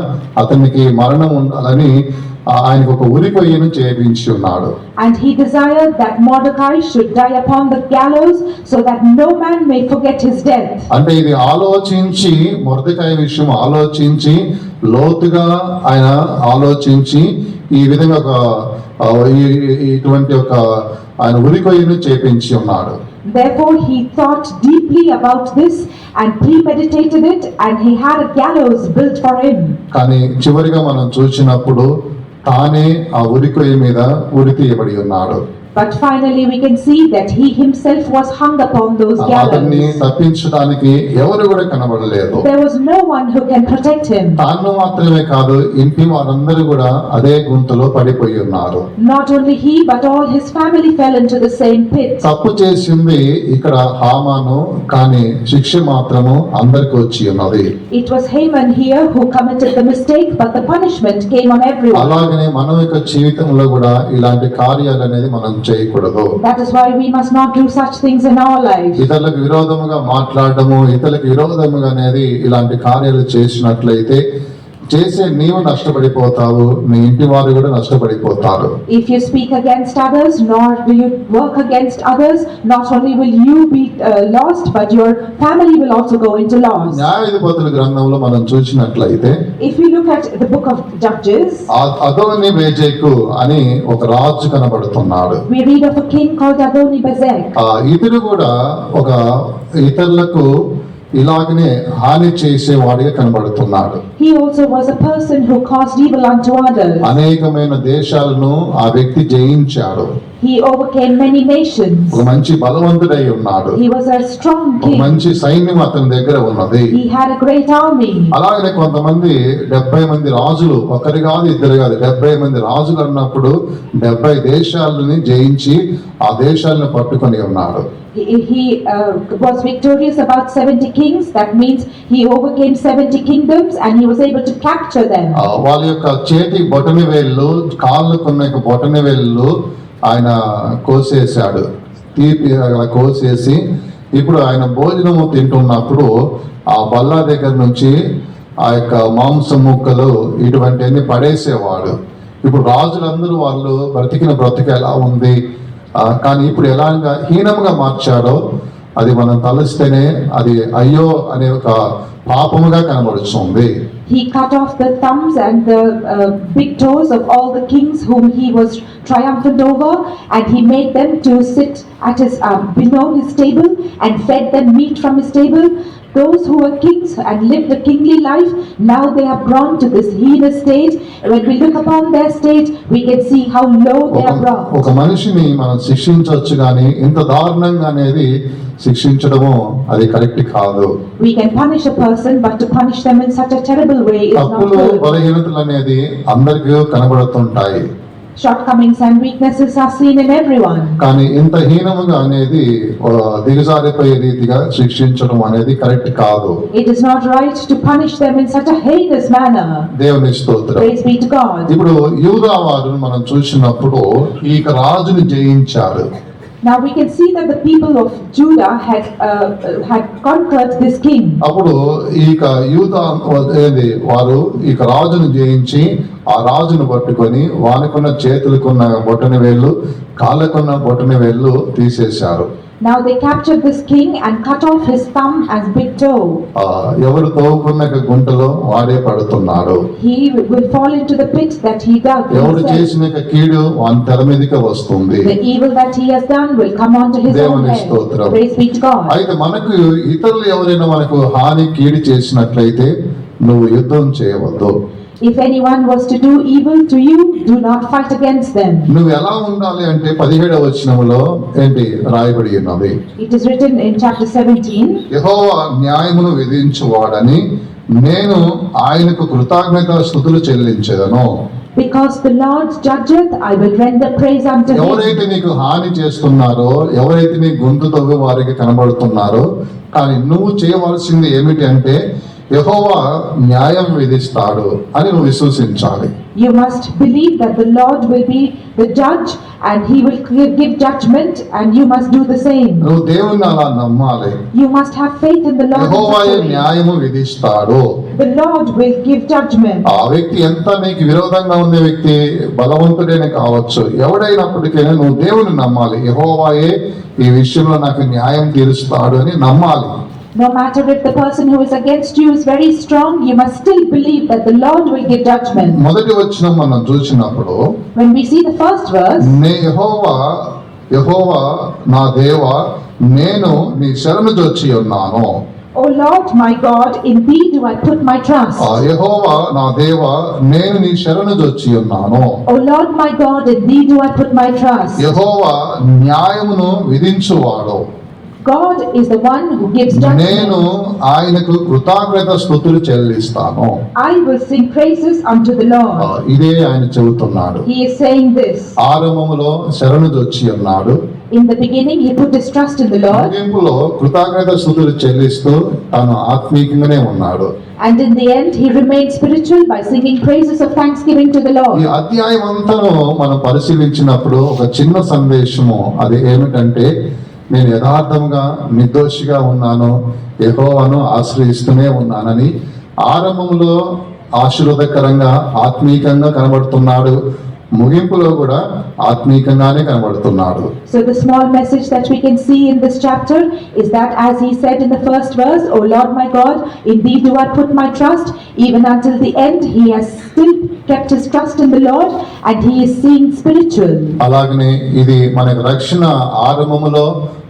అతనికి మరణం ఉండాలని ఆయనకు ఒక ఉరికొయ్యను చేయించి ఉన్నాడు. And he desired that Mordecai should die upon the gallows so that no man may forget his death. అంటే ఇది ఆలోచించి మొర్దెకాయి విషయం ఆలోచించి లోతుగా ఆయన ఆలోచించి ఈ విధంగా ఇటువంటి ఒక ఆయన ఉరికొయ్యను చేపించి ఉన్నాడు. Therefore he thought deeply about this and premeditated it, and he had a gallows built for him. కానీ చివరిగా మనం చూసినప్పుడు తానే ఆ ఉరికొయ్య మీద ఉరి తీయబడి ఉన్నాడు. But finally we can see that he himself was hung upon those అతన్ని gallows. తప్పించడానికి ఎవరు కూడా కనబడలేదు. There was no one who can protect him. తాను మాత్రమే కాదు, ఇంటి వారందరూ కూడా అదే గుంతలో పడిపోయి ఉన్నారు. Not only he, but all his family fell into the same pit. తప్పు చేసింది ఇక్కడ హామాను, కానీ శిక్ష మాత్రము అందరికి వచ్చి ఉన్నది. It was Haman here who committed the mistake, but the punishment came on everyone. అలాగనే మన యొక్క జీవితంలో కూడా ఇలాంటి కార్యాలు అనేది మనం చేయకూడదు. That is why we must not do such things in our lives. ఇతరులకు విరోధముగా మాట్లాడటము, ఇతరులకు విరోధముగా అనేది ఇలాంటి కార్యాలు చేసినట్లయితే చేసే నీవు నష్టపడిపోతావు, మీ ఇంటి వారు కూడా నష్టపడిపోతారు. If you speak against others, nor do you work against others, not only will you be lost, but your family will also go into loss. న్యాయాధిపతుల గ్రంథంలో మనం చూసినట్లయితే If we look at the book of Judges, Adoni బేజేకు అని ఒక రాజు కనబడుతున్నాడు. we read of a king called Adoni-Bezek. ఇతడు కూడా ఒక ఇతరులకు ఇలాగనే హాని చేసేవాడిగా కనబడుతున్నాడు. He also was a person who caused evil unto others. అనేకమైన దేశాలను ఆ వ్యక్తి జయించాడు. He overcame many nations. ఒక మంచి బలవంతుడై ఉన్నాడు. He was a strong ఒక king. మంచి సైన్యం అతని దగ్గర ఉన్నది. He had a great army. అలాగనే కొంతమంది 70 మంది రాజులు, ఒకరి కాదు ఇద్దరు కాదు, 70 మంది రాజులు అన్నప్పుడు 70 దేశాలని జయించి ఆ దేశాలను పట్టుకొని ఉన్నాడు. He was victorious about 70 kings. That means he overcame 70 kingdoms and he was able to capture them. వాళ్ళ యొక్క చేతి బొటని వేళ్ళు, కాళ్ళకున్న బొటని వేళ్ళు ఆయన కోసేశాడు. తీపి అలా కోసేసి ఇప్పుడు ఆయన భోజనము తింటున్నప్పుడు ఆ బల్ల దగ్గర నుంచి ఆ యొక్క మాంసం ముక్కలు ఇటువంటివన్నీ పడేసేవాడు. ఇప్పుడు రాజులందరూ వాళ్ళు బ్రతికిన బ్రతిక ఎలా ఉంది, కానీ ఇప్పుడు ఎలాగా హీనంగా మార్చాడో అది మనం తలస్తేనే అది అయ్యో అనే ఒక పాపముగా కనబడుతుంది. He cut off the thumbs and the big toes of all the kings whom he was triumphant over, and he made them to sit at his below his table and fed them meat from his table. Those who were kings and lived a kingly life, now they have grown to this heinous state. When we look upon their state, we can see how low they are brought. ఒక మనిషిని మనం శిక్షించవచ్చు, కానీ ఇంత దారుణంగా అనేది శిక్షించడము అది correct కాదు. We can punish a person, but to punish them in such a terrible way is not తప్పులు good. బలహీనతలు అనేది అందరికీ కనబడుతుంటాయి, Shortcomings and weaknesses are seen in everyone. కానీ ఇంత హీనముగా అనేది దిగజారిపోయే రీతిగా శిక్షించడం అనేది కరెక్ట్ కాదు. It is not right to punish them in such a heinous manner. దేవుని స్తోత్రం. Praise be to God. ఇప్పుడు యూదా వారు మనం చూసినప్పుడు ఈ రాజుని జయించారు. Now we can see that the people of Judah had conquered this king. అప్పుడు ఈ యూదా వారు ఈ రాజును జయించి ఆ రాజును పట్టుకొని వానికున్న చేతులకున్న బొటని వేళ్ళు, కాళ్ళకున్న బొటని వేళ్ళు తీసేశారు. Now they captured this king and cut off his thumb and big toe. ఎవరు తవ్వుకున్న గుంటలో వాడే పడుతున్నాడు. He will fall into the pit that he dug ఎవరు himself. చేసిన కీడు వాని తల మీదకి వస్తుంది. The evil that he has done will come onto his own దేవుని head. స్తోత్రం. Praise be to God. అయితే మనకు ఇతరులు ఎవరైనా మనకు హాని కీడు చేసినట్లయితే నువ్వు యుద్ధం చేయవద్దు. If anyone was to do evil to you, do not fight against them. నువ్వు ఎలా ఉండాలి అంటే 17వ వచనములో ఏంటి రాయబడి ఉన్నది, It is written in chapter 17. యెహోవా న్యాయమును విధించువాడని నేను ఆయనకు కృతజ్ఞత స్తుతులు చెల్లించెదను. Because the Lord judgeth, I will render praise unto him. ఎవరైతే నీకు హాని చేస్తున్నారో, ఎవరైతే నీ గొంతు తవ్వి వారికి కనబడుతున్నారో, కానీ నువ్వు చేయవలసింది ఏమిటి అంటే యెహోవా న్యాయం విధిస్తాడు అని నువ్వు విశ్వసించాలి. You must believe that the Lord will be the judge and he will give judgment, and you must do the same. నువ్వు దేవుణ్ణి అలా నమ్మాలి. You must have faith in the Lord. యెహోవాయే న్యాయము విధిస్తాడు. The Lord will give judgment. ఆ వ్యక్తి ఎంత నీకు విరోధంగా ఉండే వ్యక్తి బలవంతుడైనా కావచ్చు, ఎవడైనప్పటికైనా నువ్వు దేవుని నమ్మాలి. యెహోవాయే ఈ విషయంలో నాకు న్యాయం తీరుస్తాడు అని నమ్మాలి. No matter if the person who is against you is very strong, you must still believe that the Lord will give judgment. మొదటి వచనం మనం చూసినప్పుడు When we see the first verse, యెహోవా నా దేవా నేను నీ శరణు జొచ్చి ఉన్నాను. O Lord my God, in thee do I put my trust. యెహోవా నా దేవా నేను నీ శరణు జొచ్చి ఉన్నాను. O Lord my God, in thee do I put my trust. యెహోవా న్యాయమును విధించువాడు. God is the one who gives నేను judgment. ఆయనకు కృతజ్ఞత స్తుతులు చెల్లిస్తాను. I will sing praises unto the Lord. ఇదే ఆయన చెబుతున్నాడు. He is saying this. ఆరంభములో శరణు జొచ్చి ఉన్నాడు. In the beginning, he put his trust in the Lord, ముగింపులో కృతజ్ఞత స్తుతులు చెల్లిస్తూ తాను ఆత్మీయంగానే ఉన్నాడు. and in the end, he remained spiritual by singing praises of thanksgiving to the ఈ Lord. అధ్యాయం అంతా మనం పరిశీలించినప్పుడు ఒక చిన్న సందేశము అది ఏమిటంటే, నేను యథార్థంగా నిర్దోషిగా ఉన్నాను, యెహోవాను ఆశ్రయిస్తూనే ఉన్నానని ఆరంభంలో ఆశీర్వాదకరంగా ఆత్మీయంగా కనబడుతున్నాడు. ముగింపులో కూడా ఆత్మీయంగానే కనబడుతున్నాడు. So the small message that we can see in this chapter is that, as he said in the first verse, O Lord my God, in thee do I put my trust, even until the end he has still kept his trust in the Lord, and he is seeing spiritual. అలాగనే ఇది మనకు రక్షణ ఆరంభములో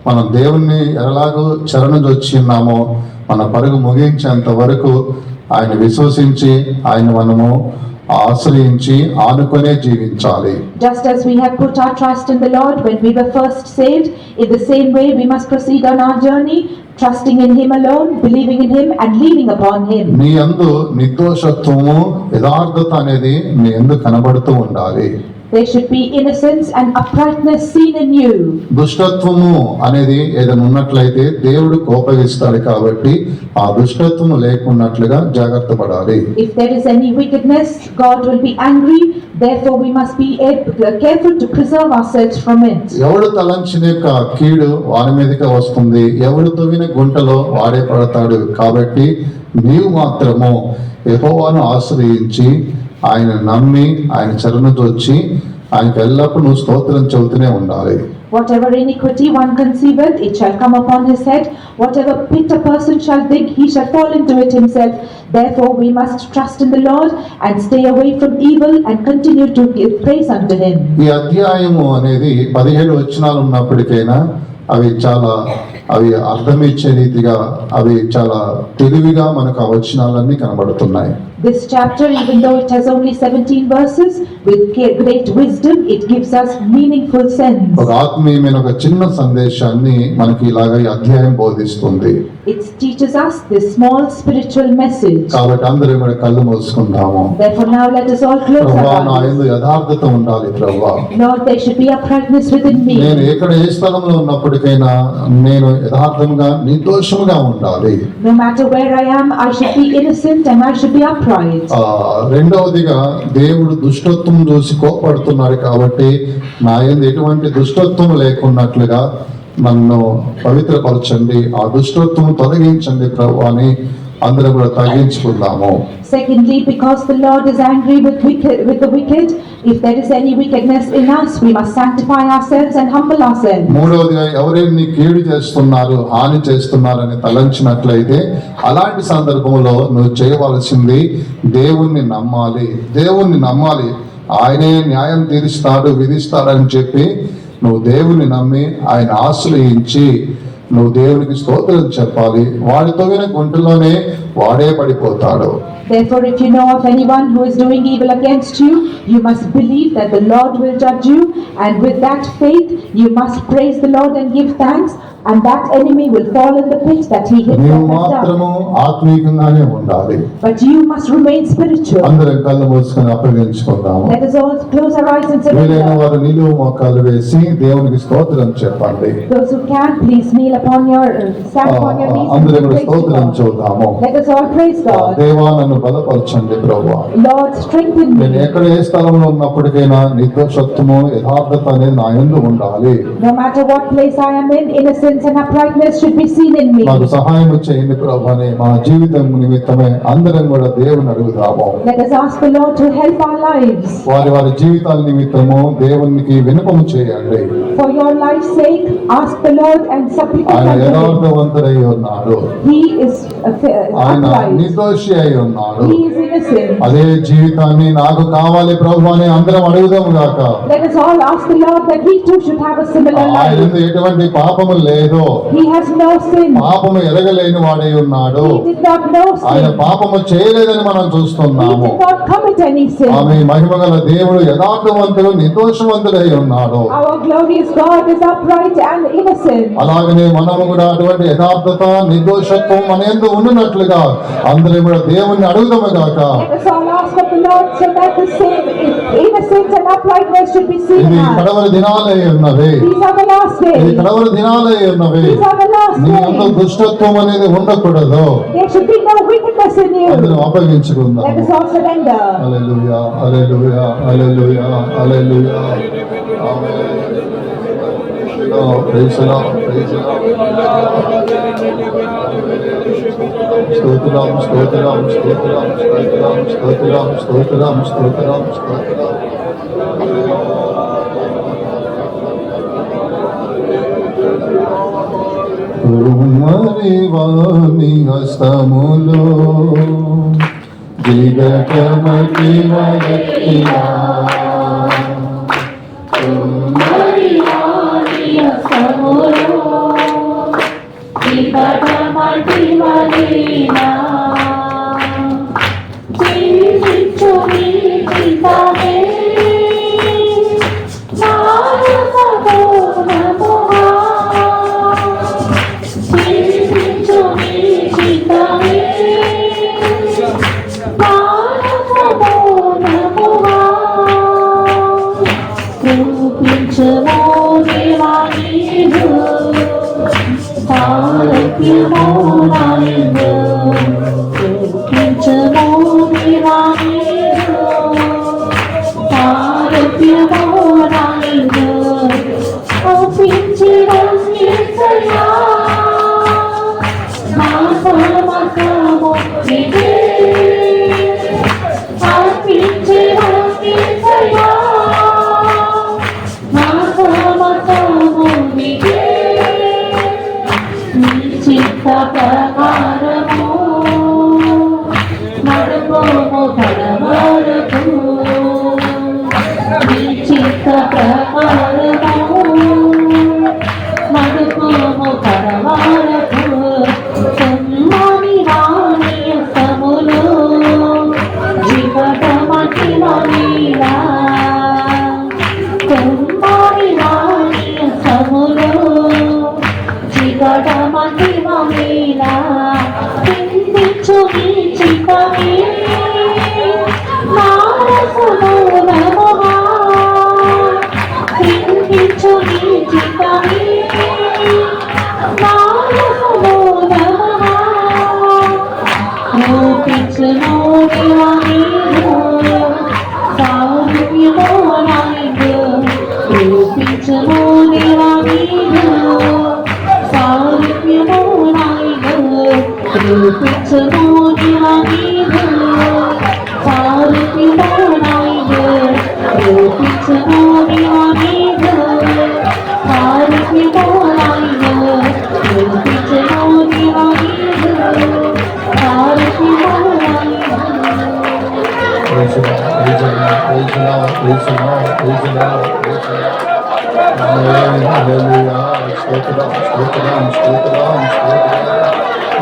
మనం దేవుణ్ణి ఎలాగో శరణు జొచ్చి ఉన్నామో, మన పరుగు ముగించేంత వరకు ఆయన విశ్వసించి ఆయన మనము ఆశ్రయించి ఆనుకునే జీవించాలి. Just as we have put our trust in the Lord when we were first saved, in the same way we must proceed on our journey, trusting in him alone, believing in him and leaning upon him. నీ యందు నిర్దోషత్వము యథార్థత అనేది నీ యందు కనబడుతూ ఉండాలి. There should be innocence and uprightness seen in you. దుష్టత్వము అనేది ఏదైనా ఉన్నట్లయితే దేవుడు కోపగిస్తాడు, కాబట్టి ఆ దుష్టత్వము లేకున్నట్లుగా జాగ్రత్త పడాలి. If there is any wickedness, God will be angry. Therefore, we must be careful to preserve ourselves from it. ఎవడు తలంచిన యొక్క కీడు వాని మీదకే వస్తుంది, ఎవడు తవ్విన గుంటలో వాడే పడతాడు. కాబట్టి నీవు మాత్రము యెహోవాను ఆశ్రయించి ఆయన నమ్మి ఆయన శరణు జొచ్చి ఆయనకు ఎల్లప్పుడూ నువ్వు స్తోత్రం చెబుతూనే ఉండాలి. Whatever iniquity one conceiveth, it shall come upon his head. Whatever pit a person shall dig, he shall fall into it himself. Therefore we must trust in the Lord and stay away from evil and continue to give praise unto him. ఈ అధ్యాయము అనేది 17 వచనాలు ఉన్నప్పటికైనా అవి అర్థమిచ్చే రీతిగా అవి చాలా తెలివిగా మనకు ఆ వచనాలన్నీ కనబడుతున్నాయి. This chapter, even though it has only 17 verses, with great wisdom, it gives us meaningful sense. ఒక ఆత్మీయమైన ఒక చిన్న సందేశాన్ని మనకి ఇలాగ ఈ అధ్యాయం బోధిస్తుంది. It teaches us this small spiritual message. కాబట్టి అందరూ మన కళ్ళు మూసుకుందాము. Therefore now let us all close ప్రభువా, our నా eyes. యందు యథార్థత ఉండాలి ప్రభువా. Lord, there should be uprightness within me. నేను ఎక్కడ ఏ స్థలంలో ఉన్నప్పటికైనా నేను యథార్థంగా నిర్దోషముగా ఉండాలి. No matter where I am, I should be innocent and I should be upright. రెండవదిగా దేవుడు దుష్టత్వం చూసి కోపడుతున్నాడు, కాబట్టి నా యందు ఎటువంటి దుష్టత్వం లేకున్నట్లుగా నన్ను పవిత్రపరచండి, ఆ దుష్టత్వం తొలగించండి ప్రభు అని అందరూ కూడా తగ్గించుకుందాము. Secondly, because the Lord is angry with the wicked, if there is any wickedness in us, we must sanctify ourselves and humble ourselves. మూడవదిగా ఎవరైనా నీ కీడు చేస్తున్నారు, హాని చేస్తున్నారని తలంచినట్లయితే అలాంటి సందర్భంలో నువ్వు చేయవలసింది దేవుణ్ణి నమ్మాలి. ఆయనే న్యాయం తీరుస్తాడు, విధిస్తాడని చెప్పి నువ్వు దేవుణ్ణి నమ్మి ఆయన ఆశ్రయించి నువ్వు దేవునికి స్తోత్రం చెప్పాలి. వాడితో విన గుంటలోనే వాడే పడిపోతాడు. Therefore, if you know of anyone who is doing evil against you, you must believe that the Lord will judge you, and with that faith, you must praise the Lord and give thanks, and that enemy will fall in the pit that he నీవు himself has done. మాత్రము ఆత్మీయంగానే ఉండాలి. But you must remain spiritual. అందరం కళ్ళు మూసుకొని అప్పగించుకుందాము. Let us all close our eyes and వీలైన surrender. వారు నిలువు మోకాలు వేసి దేవునికి స్తోత్రం చెప్పండి. Those who can, please kneel upon your, stand upon your knees and అందరం కూడా praise to స్తోత్రం God. చూద్దాము. Let us all praise God. దేవా నన్ను బలపరచండి ప్రభువా. Lord, strengthen నేను me. ఎక్కడ ఏ స్థలంలో ఉన్నప్పటికైనా నిర్దోషత్వము యథార్థత అనేది నా యందు ఉండాలి. No matter what place I am in, innocence and uprightness should be seen in me. నాకు సహాయం చేయండి ప్రభు అని మా జీవితం నిమిత్తమే అందరం కూడా దేవుని అడుగుదాము. Let us ask the Lord to help our lives. వారి వారి జీవితాల నిమిత్తము దేవునికి విన్నపము చేయండి. For your life's sake, ask the Lord and supplicate ఆయన unto him. యథార్థవంతుడై ఉన్నాడు. He is ఆయన upright. నిర్దోషి అయి ఉన్నాడు. He is innocent. అదే జీవితాన్ని నాకు కావాలి ప్రభు అని అందరం అడుగుదాము గాక. Let us all ask the Lord that he too should have a similar ఆయన life. ఎటువంటి పాపము లేదు. He has no sin. పాపము ఎరగలేని వాడై ఉన్నాడు. He did not know ఆయన sin. పాపము చేయలేదని మనం He చూస్తున్నాము. did not commit any sin. ఆమె మహిమగల దేవుడు యథార్థవంతుడు నిర్దోషవంతుడై ఉన్నాడు. Our glorious God is upright and innocent. అలాగనే మనము కూడా అటువంటి యథార్థత నిర్దోషత్వం అనేందు ఉన్నట్లుగా అందరం కూడా దేవుణ్ణి అడుగుదాము గాక. Let us all ask of the Lord so that the same innocence and uprightness should be seen ఇది in us. కడవరి దినాలై ఉన్నవి. These are the last ఇది days. కడవరి దినాలై ఉన్నవి. These are the last నీ అందు days. దుష్టత్వం అనేది ఉండకూడదు. There should be no wickedness in అందరం you. అప్పగించుకుందాం. Let us all surrender. Hallelujah hallelujah hallelujah hallelujah amen. Praise the Lord praise the Lord. స్తోత్రం స్తోత్రం స్తోత్రం స్తోత్రం స్తోత్రం స్తోత్రం స్తోత్రం స్తోత్రం. కుమ్మరి వాని హస్తములో దిగటమటి వరకినా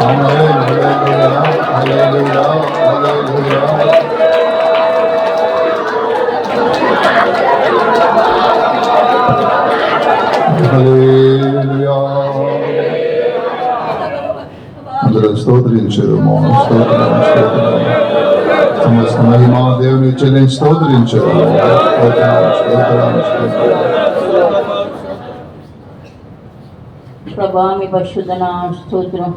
ఆమేన్. హల్లెలూయా, హల్లెలూయా, హల్లెలూయా. హల్లెలూయా. అందరూ స్తోత్రించారు. మౌనం స్తోత్రం, స్తోత్రం. సమస్త మహిమా దేవుని చెల్లించి స్తోత్రించారు. స్తోత్రం, స్తోత్రం, స్తోత్రం. ప్రభా మీ పరిశుద్ధ నామ స్తోత్రం.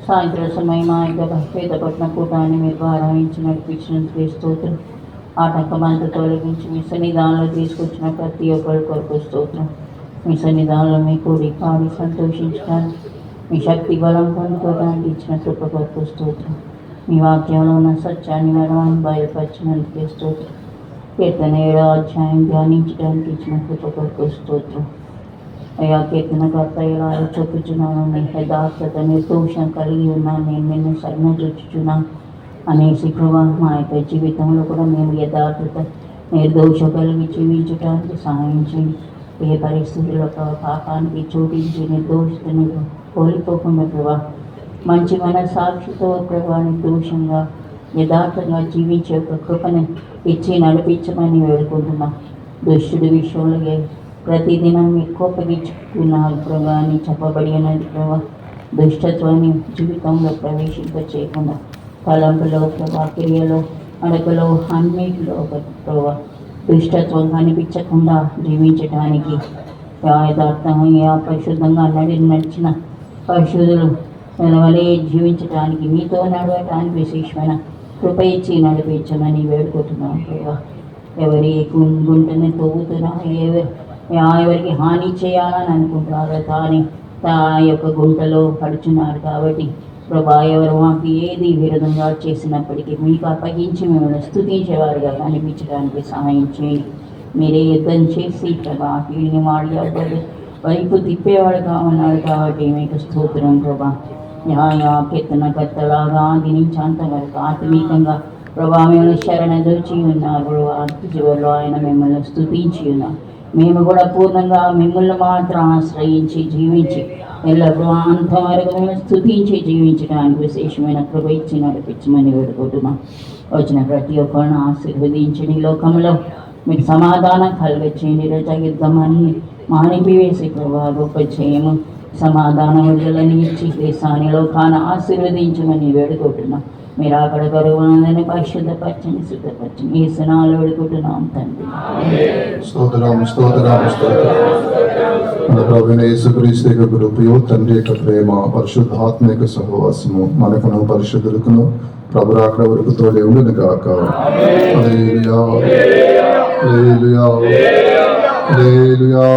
సాయంత్రం సమయం మా యొక్క భేదపట్న కూటాన్ని మీరు ఆరాధించి నడిపించినందుకు స్తోత్రం. ఆటంకమంతా తొలగించి మీ సన్నిధానంలో తీసుకొచ్చిన ప్రతి ఒక్కరి కొరకు స్తోత్రం. మీ సన్నిధానంలో మీ కూడి పాడి సంతోషించడానికి మీ శక్తి బలం పొందుకోవడానికి ఇచ్చిన కృప కొరకు స్తోత్రం. మీ వాక్యంలో ఉన్న సత్యాన్ని మరణాన్ని బయలుపరిచినందుకే స్తోత్రం. కీర్తన 7వ అధ్యాయం ధ్యానించడానికి ఇచ్చిన కృప కొరకు స్తోత్రం. అయ్యా కీర్తనకర్త ఎలా చెప్పుచున్నాను, నీ యథార్థత నిర్దోషం కలిగి ఉన్నాను, నేను నిన్ను సన్నజొచ్చుచున్నాను అనేసి ప్రభా మా యొక్క జీవితంలో కూడా మేము యథార్థత నిర్దోషం కలిగి జీవించడానికి సహాయం చేయండి. ఏ పరిస్థితుల్లో పాపానికి చోటించి నిర్దోషతను కోల్పోకుండా ప్రభా మంచి మనసాక్షితో ప్రభా నిర్దోషంగా యథార్థంగా జీవించే ఒక కృపను ఇచ్చి నడిపించమని వేడుకుంటున్నాం. దుష్టుడి విషయంలో ప్రతిదినం మీరు కోపగించుకున్నారు ప్రభా అని చెప్పబడి ఉన్నది ప్రభా. దుష్టత్వాన్ని జీవితంలో ప్రవేశింప చేయకుండా తలంపులో ప్రభా, క్రియలో, అడకలో అన్నిటిలో ప్రభా దుష్టత్వం కనిపించకుండా జీవించడానికి యథార్థంగా పరిశుద్ధంగా నడిచిన పరిశుద్ధులు వలె జీవించడానికి మీతో నడవటానికి విశేషమైన కృప ఇచ్చి నడిపించమని వేడుకుంటున్నాం ప్రభా. ఎవరి గుంటని తవ్వుతున్నా ఎవరికి హాని చేయాలని అనుకుంటున్నారో కానీ ఆ యొక్క గుంటలో పడుచున్నారు కాబట్టి ప్రభా ఎవరు మాకు ఏది విరోధంగా చేసినప్పటికీ మీకు అప్పగించి మిమ్మల్ని స్తుతించేవారుగా కనిపించడానికి సహాయం చేయండి. మీరే యుద్ధం చేసి ప్రభా వీడిని వాడి వైపు తిప్పేవాడుగా ఉన్నాడు కాబట్టి మీకు స్తోత్రం ప్రభా. కీర్తనకర్తలాగా ఆది నుంచి అంతవరకు ఆత్మీకంగా ప్రభా మిమ్మల్ని శరణదొచ్చి ఉన్నారు ప్రభా. చివరిలో ఆయన మిమ్మల్ని స్తుతించి ఉన్నారు. మేము కూడా పూర్ణంగా మిమ్మల్ని మాత్రం ఆశ్రయించి జీవించి ఎల్లప్పుడూ అంతవరకు మేము స్తుతించి జీవించడానికి విశేషమైన కృప ఇచ్చి నడిపించమని వేడుకుంటున్నాం. వచ్చిన ప్రతి ఒక్కరిని ఆశీర్వదించండి. ఈ లోకంలో మీకు సమాధానం కలగచ్చేయండి. రజ యుద్ధమాన్ని మానిపివేసి ప్రభా గొప్ప చేయము సమాధానం విడుదలని ఇచ్చి దేశాన్ని లోకాన్ని ఆశీర్వదించమని వేడుకుంటున్నాం. మీరు అక్కడ గౌరవాన్ని పరిశుద్ధపరచండి, శుద్ధపరచండి. ఈ సనాలు వేడుకుంటున్నాం తండ్రి. స్తోత్రం, స్తోత్రం, స్తోత్రం. మన ప్రభువైన యేసుక్రీస్తు యొక్క కృపయు, తండ్రి యొక్క ప్రేమ, పరిశుద్ధాత్మ యొక్క సహవాసము మనకును పరిశుద్ధులకును ప్రభు రాకడ వరకు తోడే ఉండును గాక. హల్లెలూయా, హల్లెలూయా, హల్లెలూయా.